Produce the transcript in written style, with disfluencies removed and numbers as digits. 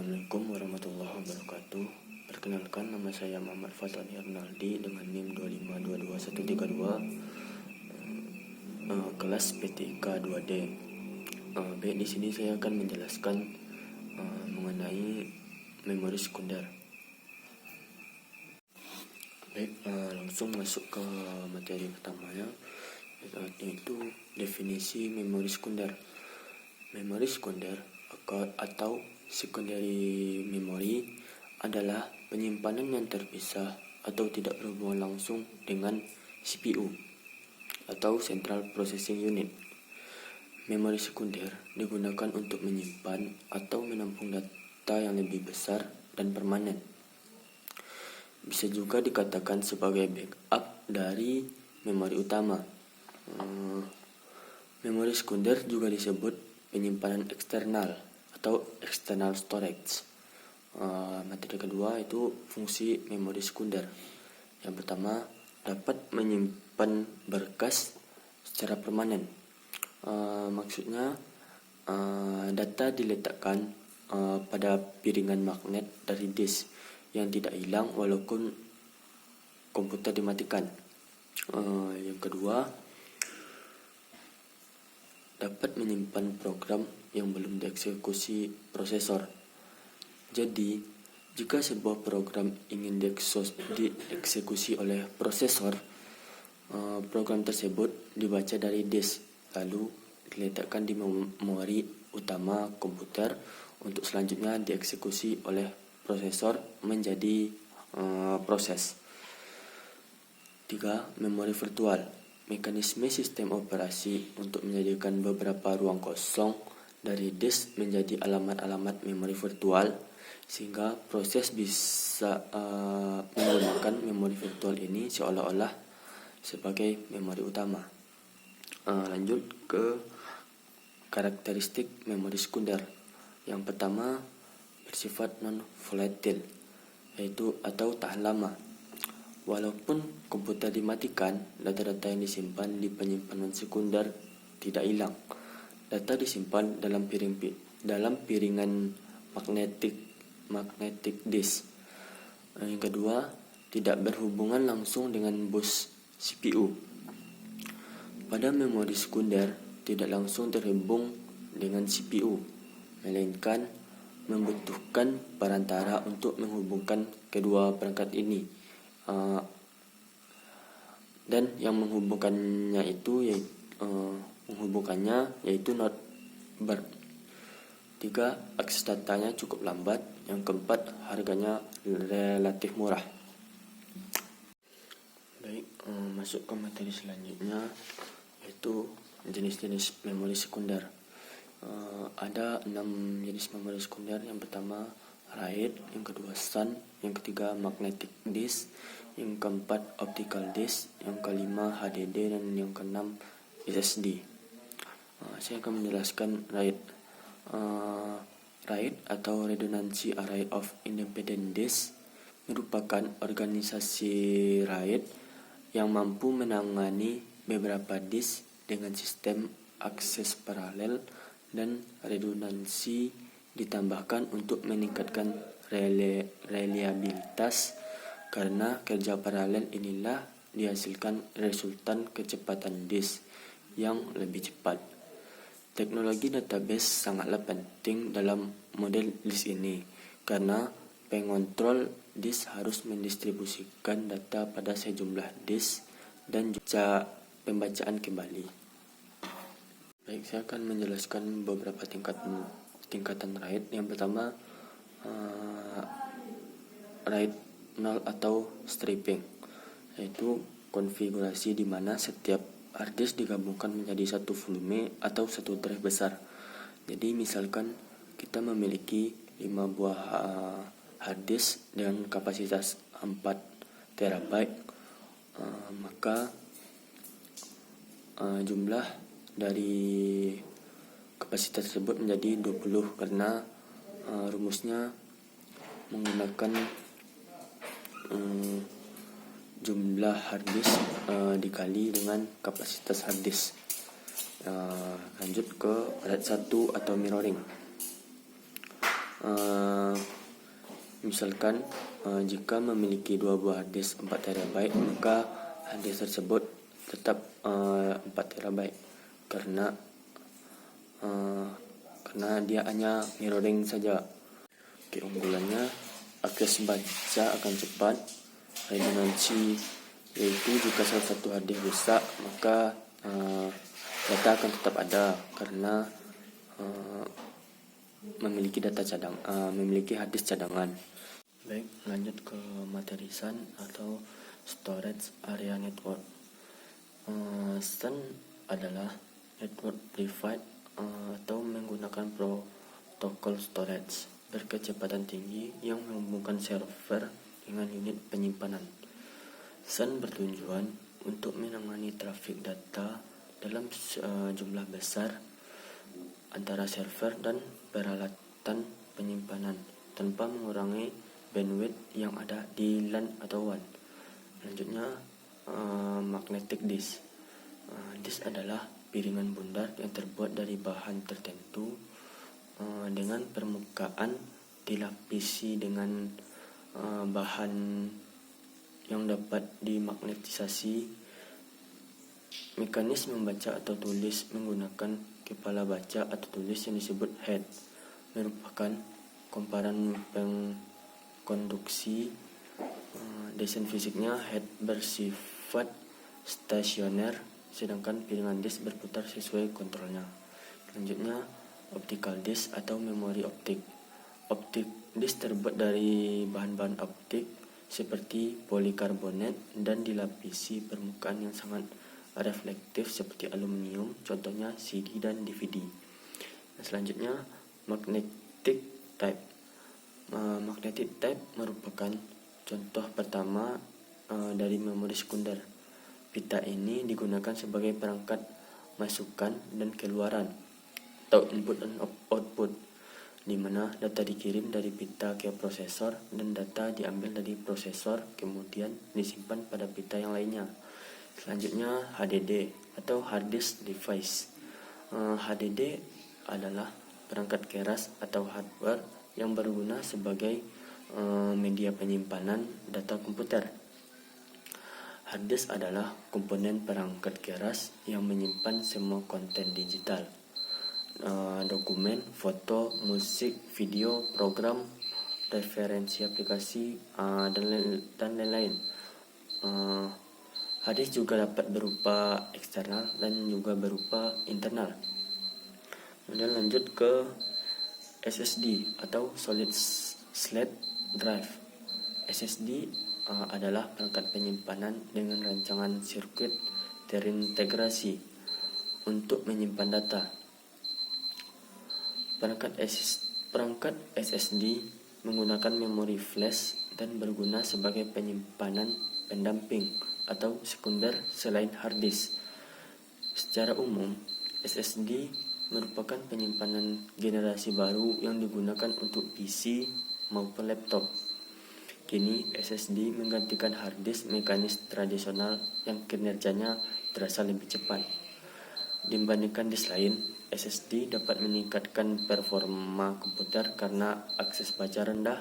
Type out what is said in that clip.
Assalamualaikum warahmatullahi wabarakatuh. Perkenalkan, nama saya Muhammad Fatani Arnaldi dengan NIM 2522132, kelas PTK 2D. Baik, di sini saya akan menjelaskan mengenai memori sekunder. Baik, langsung masuk ke materi pertamanya, yaitu definisi memori sekunder. Memori sekunder atau secondary memory adalah penyimpanan yang terpisah atau tidak berhubungan langsung dengan CPU atau Central Processing Unit. Memori sekunder digunakan untuk menyimpan atau menampung data yang lebih besar dan permanen. Bisa juga dikatakan sebagai backup dari memori utama. Memori sekunder juga disebut penyimpanan eksternal atau external storage. Materi kedua itu fungsi memori sekunder. Yang pertama, dapat menyimpan berkas secara permanen. Maksudnya data diletakkan pada piringan magnet dari disk yang tidak hilang walaupun komputer dimatikan. Yang kedua, dapat menyimpan program yang belum dieksekusi prosesor. Jadi, jika sebuah program ingin dieksekusi oleh prosesor, program tersebut dibaca dari disk, lalu diletakkan di memori utama komputer untuk selanjutnya dieksekusi oleh prosesor menjadi proses. 3. Memori virtual. Mekanisme sistem operasi untuk menjadikan beberapa ruang kosong dari disk menjadi alamat-alamat memori virtual, sehingga proses bisa menggunakan memori virtual ini seolah-olah sebagai memori utama. Lanjut ke karakteristik memori sekunder. Yang pertama, bersifat non-volatile, yaitu atau tahan lama. Walaupun komputer dimatikan, data-data yang disimpan di penyimpanan sekunder tidak hilang. Data disimpan dalam piringan magnetic disk. Yang kedua, tidak berhubungan langsung dengan bus CPU. Pada memori sekunder tidak langsung terhubung dengan CPU, melainkan membutuhkan perantara untuk menghubungkan kedua perangkat ini. Dan yang menghubungkannya yaitu not bar. 3. Akses datanya cukup lambat. Yang keempat, harganya relatif murah. Baik, masuk ke materi selanjutnya, yaitu jenis-jenis memori sekunder. Ada 6 jenis memori sekunder. Yang pertama, RAID, yang kedua SAN, yang ketiga magnetic disk, yang keempat optical disk, yang kelima HDD, dan yang keenam SSD. Saya akan menjelaskan RAID. RAID atau Redundancy Array of Independent Disk merupakan organisasi RAID yang mampu menangani beberapa disk dengan sistem akses paralel, dan redundansi ditambahkan untuk meningkatkan reliabilitas. Karena kerja paralel inilah dihasilkan resultan kecepatan disk yang lebih cepat. Teknologi database sangatlah penting dalam model disk ini, karena pengontrol disk harus mendistribusikan data pada sejumlah disk dan juga pembacaan kembali. Baik, saya akan menjelaskan beberapa tingkatan RAID. Yang pertama, RAID 0 atau stripping, yaitu konfigurasi di mana setiap hard disk digabungkan menjadi satu volume atau satu drive besar. Jadi misalkan kita memiliki 5 buah hard disk dengan kapasitas 4 TB, maka jumlah dari kapasitas tersebut menjadi 20, karena rumusnya menggunakan jumlah hard disk dikali dengan kapasitas hard disk. Lanjut ke RAID 1 atau mirroring. Uh, Misalkan jika memiliki dua buah hard disk 4 TB, maka hard disk tersebut tetap 4 TB karena dia hanya mirroring saja. Keunggulannya, akses baca akan cepat, redundansi, yaitu jika salah satu hard disk rusak maka data akan tetap ada karena memiliki hard disk cadangan. Baik, lanjut ke materi SAN atau Storage Area Network. SAN adalah network private atau menggunakan protokol storage berkecepatan tinggi yang menghubungkan server dengan unit penyimpanan. SAN bertujuan untuk menangani trafik data dalam jumlah besar antara server dan peralatan penyimpanan tanpa mengurangi bandwidth yang ada di LAN atau WAN. Selanjutnya, magnetic disk. Disk adalah piringan bundar yang terbuat dari bahan tertentu dengan permukaan dilapisi dengan bahan yang dapat dimagnetisasi. Mekanisme membaca atau tulis menggunakan kepala baca atau tulis yang disebut head merupakan komparan pengkonduksi. Desain fisiknya, head bersifat stasioner, sedangkan piringan disk berputar sesuai kontrolnya. Selanjutnya, optical disk atau memori optik. Optik disk terbuat dari bahan-bahan optik seperti polikarbonat dan dilapisi permukaan yang sangat reflektif seperti aluminium, contohnya CD dan DVD. Selanjutnya, magnetic tape. Magnetic tape merupakan contoh pertama dari memori sekunder. Pita ini digunakan sebagai perangkat masukan dan keluaran atau input dan output, di mana data dikirim dari pita ke prosesor dan data diambil dari prosesor kemudian disimpan pada pita yang lainnya. Selanjutnya, HDD atau hard disk device. HDD adalah perangkat keras atau hardware yang berguna sebagai media penyimpanan data komputer. Hard disk adalah komponen perangkat keras yang menyimpan semua konten digital, dokumen, foto, musik, video, program, referensi aplikasi, dan lain-lain. Hard disk juga dapat berupa eksternal dan juga berupa internal. Kemudian lanjut ke SSD atau Solid State Drive. SSD adalah perangkat penyimpanan dengan rancangan sirkuit terintegrasi untuk menyimpan data. Perangkat SSD menggunakan memori flash dan berguna sebagai penyimpanan pendamping atau sekunder selain hard disk. Secara umum, SSD merupakan penyimpanan generasi baru yang digunakan untuk PC maupun laptop. Kini, SSD menggantikan hard disk mekanis tradisional yang kinerjanya terasa lebih cepat. Dibandingkan disk lain, SSD dapat meningkatkan performa komputer karena akses baca rendah.